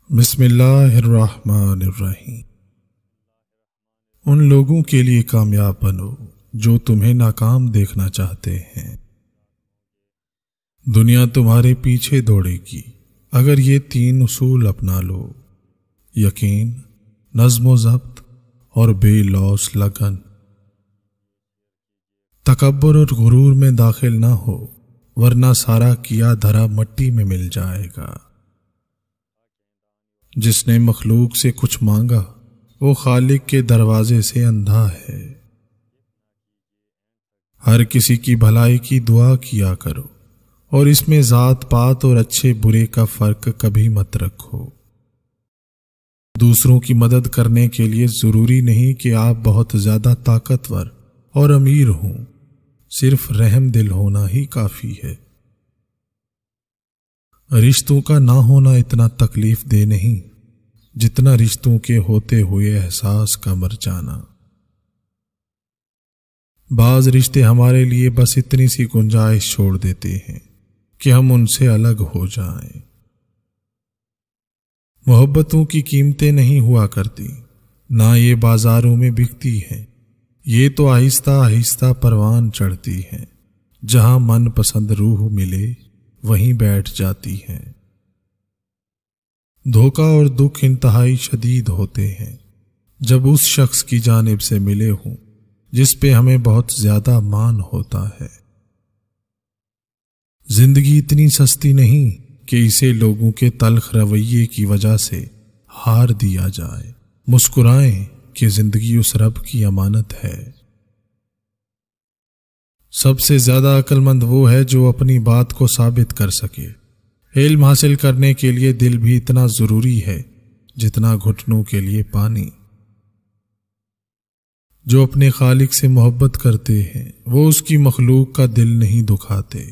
بسم اللہ الرحمن الرحیم۔ ان لوگوں کے لیے کامیاب بنو جو تمہیں ناکام دیکھنا چاہتے ہیں۔ دنیا تمہارے پیچھے دوڑے گی اگر یہ 3 اصول اپنا لو: یقین، نظم و ضبط اور بے لوث لگن۔ تکبر اور غرور میں داخل نہ ہو ورنہ سارا کیا دھرا مٹی میں مل جائے گا۔ جس نے مخلوق سے کچھ مانگا وہ خالق کے دروازے سے اندھا ہے۔ ہر کسی کی بھلائی کی دعا کیا کرو اور اس میں ذات پات اور اچھے برے کا فرق کبھی مت رکھو۔ دوسروں کی مدد کرنے کے لیے ضروری نہیں کہ آپ بہت زیادہ طاقتور اور امیر ہوں، صرف رحم دل ہونا ہی کافی ہے۔ رشتوں کا نہ ہونا اتنا تکلیف دہ نہیں جتنا رشتوں کے ہوتے ہوئے احساس کا مر جانا۔ بعض رشتے ہمارے لیے بس اتنی سی گنجائش چھوڑ دیتے ہیں کہ ہم ان سے الگ ہو جائیں۔ محبتوں کی قیمتیں نہیں ہوا کرتی، نہ یہ بازاروں میں بکتی ہیں، یہ تو آہستہ آہستہ پروان چڑھتی ہیں، جہاں من پسند روح ملے وہیں بیٹھ جاتی ہیں۔ دھوکہ اور دکھ انتہائی شدید ہوتے ہیں جب اس شخص کی جانب سے ملے ہوں جس پہ ہمیں بہت زیادہ مان ہوتا ہے۔ زندگی اتنی سستی نہیں کہ اسے لوگوں کے تلخ رویے کی وجہ سے ہار دیا جائے۔ مسکرائیں کہ زندگی اس رب کی امانت ہے۔ سب سے زیادہ عقل مند وہ ہے جو اپنی بات کو ثابت کر سکے۔ علم حاصل کرنے کے لیے دل بھی اتنا ضروری ہے جتنا گھٹنوں کے لیے پانی۔ جو اپنے خالق سے محبت کرتے ہیں وہ اس کی مخلوق کا دل نہیں دکھاتے۔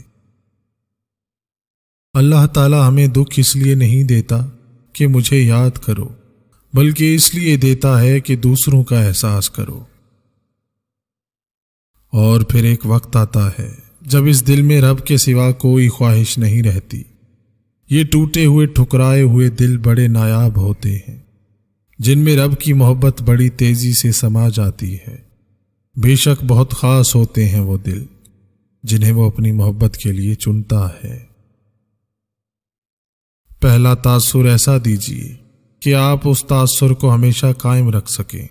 اللہ تعالی ہمیں دکھ اس لیے نہیں دیتا کہ مجھے یاد کرو، بلکہ اس لیے دیتا ہے کہ دوسروں کا احساس کرو۔ اور پھر ایک وقت آتا ہے جب اس دل میں رب کے سوا کوئی خواہش نہیں رہتی۔ یہ ٹوٹے ہوئے ٹھکرائے ہوئے دل بڑے نایاب ہوتے ہیں جن میں رب کی محبت بڑی تیزی سے سما جاتی ہے۔ بے شک بہت خاص ہوتے ہیں وہ دل جنہیں وہ اپنی محبت کے لیے چنتا ہے۔ پہلا تاثر ایسا دیجیے کہ آپ اس تاثر کو ہمیشہ قائم رکھ سکیں۔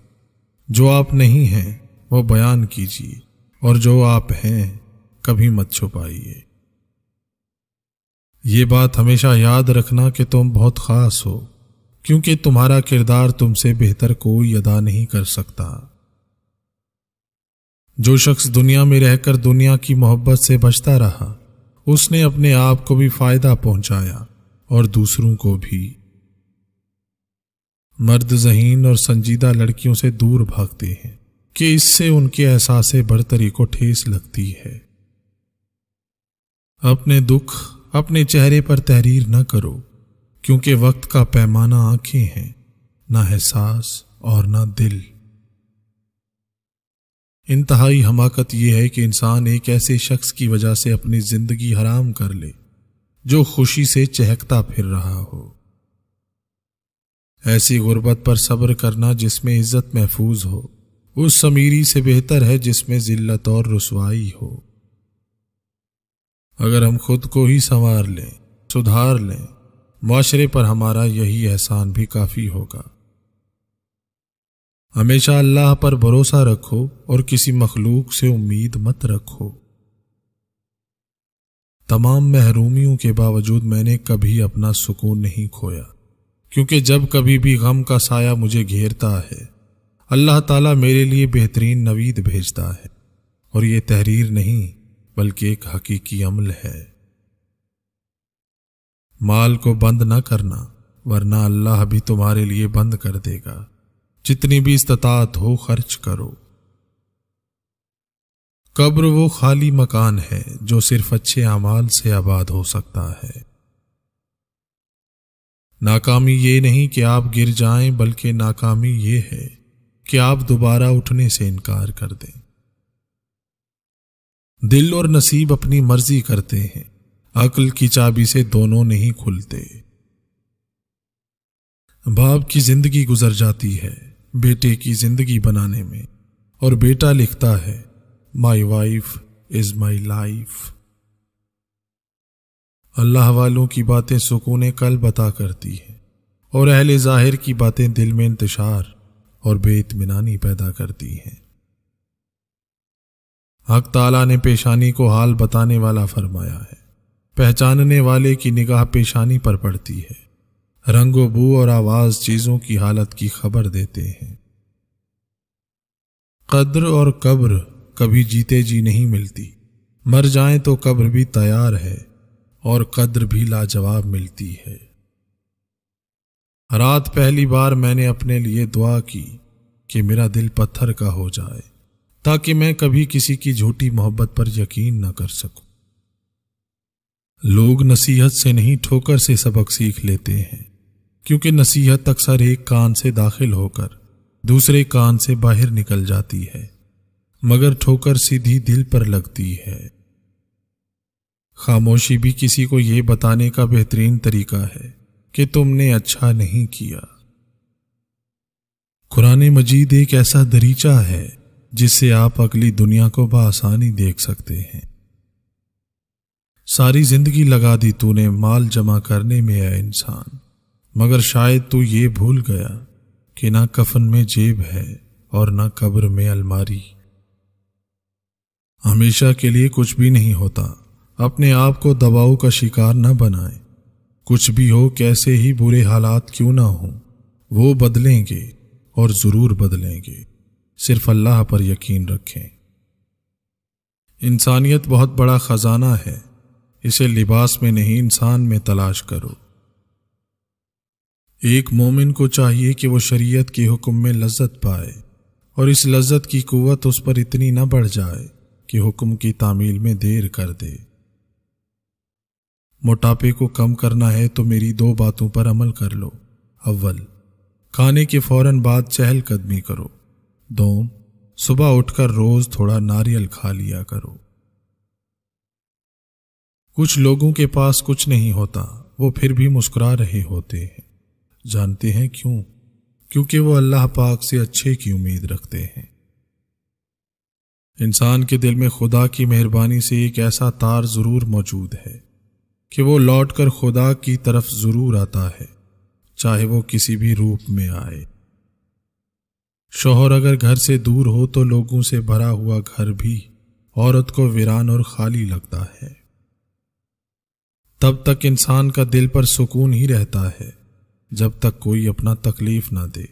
جو آپ نہیں ہیں وہ بیان کیجیے اور جو آپ ہیں کبھی مت چھپائیے۔ یہ بات ہمیشہ یاد رکھنا کہ تم بہت خاص ہو، کیونکہ تمہارا کردار تم سے بہتر کوئی ادا نہیں کر سکتا۔ جو شخص دنیا میں رہ کر دنیا کی محبت سے بچتا رہا اس نے اپنے آپ کو بھی فائدہ پہنچایا اور دوسروں کو بھی۔ مرد ذہین اور سنجیدہ لڑکیوں سے دور بھاگتے ہیں کہ اس سے ان کے احساس برتری کو ٹھیس لگتی ہے۔ اپنے دکھ اپنے چہرے پر تحریر نہ کرو، کیونکہ وقت کا پیمانہ آنکھیں ہیں، نہ احساس اور نہ دل۔ انتہائی حماقت یہ ہے کہ انسان ایک ایسے شخص کی وجہ سے اپنی زندگی حرام کر لے جو خوشی سے چہکتا پھر رہا ہو۔ ایسی غربت پر صبر کرنا جس میں عزت محفوظ ہو اس امیری سے بہتر ہے جس میں ذلت اور رسوائی ہو۔ اگر ہم خود کو ہی سنوار لیں، سدھار لیں، معاشرے پر ہمارا یہی احسان بھی کافی ہوگا۔ ہمیشہ اللہ پر بھروسہ رکھو اور کسی مخلوق سے امید مت رکھو۔ تمام محرومیوں کے باوجود میں نے کبھی اپنا سکون نہیں کھویا، کیونکہ جب کبھی بھی غم کا سایہ مجھے گھیرتا ہے اللہ تعالیٰ میرے لیے بہترین نوید بھیجتا ہے، اور یہ تحریر نہیں بلکہ ایک حقیقی عمل ہے۔ مال کو بند نہ کرنا ورنہ اللہ بھی تمہارے لیے بند کر دے گا۔ جتنی بھی استطاعت ہو خرچ کرو۔ قبر وہ خالی مکان ہے جو صرف اچھے اعمال سے آباد ہو سکتا ہے۔ ناکامی یہ نہیں کہ آپ گر جائیں، بلکہ ناکامی یہ ہے کہ آپ دوبارہ اٹھنے سے انکار کر دیں۔ دل اور نصیب اپنی مرضی کرتے ہیں، عقل کی چابی سے دونوں نہیں کھلتے۔ باپ کی زندگی گزر جاتی ہے بیٹے کی زندگی بنانے میں، اور بیٹا لکھتا ہے my wife is my life. اللہ والوں کی باتیں سکون قلب عطا کرتی ہیں، اور اہل ظاہر کی باتیں دل میں انتشار اور بے اطمینانی پیدا کرتی ہیں۔ حق تعالیٰ نے پیشانی کو حال بتانے والا فرمایا ہے، پہچاننے والے کی نگاہ پیشانی پر پڑتی ہے، رنگ و بو اور آواز چیزوں کی حالت کی خبر دیتے ہیں۔ قدر اور قبر کبھی جیتے جی نہیں ملتی، مر جائیں تو قبر بھی تیار ہے اور قدر بھی لاجواب ملتی ہے۔ رات پہلی بار میں نے اپنے لیے دعا کی کہ میرا دل پتھر کا ہو جائے تاکہ میں کبھی کسی کی جھوٹی محبت پر یقین نہ کر سکوں۔ لوگ نصیحت سے نہیں ٹھوکر سے سبق سیکھ لیتے ہیں، کیونکہ نصیحت اکثر ایک کان سے داخل ہو کر دوسرے کان سے باہر نکل جاتی ہے، مگر ٹھوکر سیدھی دل پر لگتی ہے۔ خاموشی بھی کسی کو یہ بتانے کا بہترین طریقہ ہے کہ تم نے اچھا نہیں کیا۔ قرآن مجید ایک ایسا دریچہ ہے جس سے آپ اگلی دنیا کو بآسانی دیکھ سکتے ہیں۔ ساری زندگی لگا دی تو نے مال جمع کرنے میں اے انسان، مگر شاید تو یہ بھول گیا کہ نہ کفن میں جیب ہے اور نہ قبر میں الماری۔ ہمیشہ کے لیے کچھ بھی نہیں ہوتا، اپنے آپ کو دباؤ کا شکار نہ بنائیں۔ کچھ بھی ہو، کیسے ہی برے حالات کیوں نہ ہوں، وہ بدلیں گے اور ضرور بدلیں گے، صرف اللہ پر یقین رکھیں۔ انسانیت بہت بڑا خزانہ ہے، اسے لباس میں نہیں انسان میں تلاش کرو۔ ایک مومن کو چاہیے کہ وہ شریعت کے حکم میں لذت پائے، اور اس لذت کی قوت اس پر اتنی نہ بڑھ جائے کہ حکم کی تعمیل میں دیر کر دے۔ موٹاپے کو کم کرنا ہے تو میری 2 باتوں پر عمل کر لو۔ اول، کھانے کے فوراً بعد چہل قدمی کرو۔ دوم، صبح اٹھ کر روز تھوڑا ناریل کھا لیا کرو۔ کچھ لوگوں کے پاس کچھ نہیں ہوتا، وہ پھر بھی مسکرا رہے ہوتے ہیں۔ جانتے ہیں کیوں؟ کیونکہ وہ اللہ پاک سے اچھے کی امید رکھتے ہیں۔ انسان کے دل میں خدا کی مہربانی سے ایک ایسا تار ضرور موجود ہے کہ وہ لوٹ کر خدا کی طرف ضرور آتا ہے، چاہے وہ کسی بھی روپ میں آئے۔ شوہر اگر گھر سے دور ہو تو لوگوں سے بھرا ہوا گھر بھی عورت کو ویران اور خالی لگتا ہے۔ تب تک انسان کا دل پر سکون ہی رہتا ہے جب تک کوئی اپنا تکلیف نہ دے۔